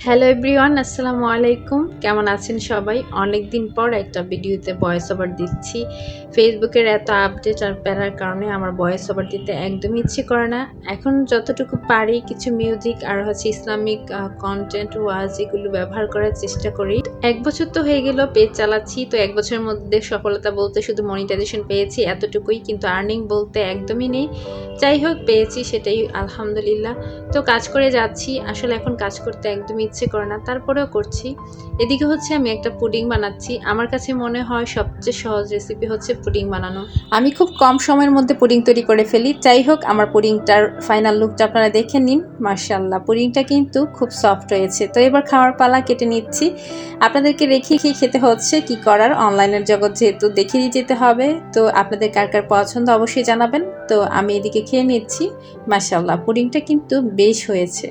Hello everyone, আসসালামু আলাইকুম। কেমন আছেন সবাই? অনেক দিন পর একটা ভিডিওতে ভয়েস ওভার দিচ্ছি। ফেসবুকের এত আপডেট আর প্যারার কারণে আমার ভয়েস ওভার দিতে একদমই ইচ্ছে করে না। এখন যতটুকু পারি কিছু মিউজিক আর ইসলামিক কন্টেন্ট ওয়াজ এগুলো ব্যবহার করার চেষ্টা করি। 1 বছর তো হয়ে গেল পেজ চালাচ্ছি, তো 1 বছরের মধ্যে সফলতা বলতে শুধু মনিটাইজেশন পেয়েছি এতটুকুই, কিন্তু আর্নিং বলতে একদমই নেই। যাই হোক, পেয়েছি সেটাই আলহামদুলিল্লাহ। তো কাজ করে যাচ্ছি। আসলে এখন কাজ করতে একদমই ইচ্ছে করে না, তারপরেও করছি। এদিকে আমি একটা পুডিং বানাচ্ছি। আমার কাছে মনে হয় সবচেয়ে সহজ রেসিপি হচ্ছে পুডিং বানানো। আমি খুব কম সময়ের মধ্যে পুডিং তৈরি করে ফেলি। যাই হোক, আমার পুডিংটার ফাইনাল লুকটা আপনারা দেখে নিন। মাশাআল্লাহ, পুডিংটা কিন্তু খুব সফট হয়েছে। তো এবার খাওয়ার পালা, কেটে নিচ্ছি। আপনাদেরকে রেখে খেতে হচ্ছে, কি করার, অনলাইনের জগৎ যেহেতু দেখিয়ে যেতে হবে। তো আপনাদের কার কার পছন্দ অবশ্যই জানাবেন। তো আমি এদিকে খেয়ে নিচ্ছি। মাশাআল্লাহ, পুডিংটা কিন্তু বেশ হয়েছে।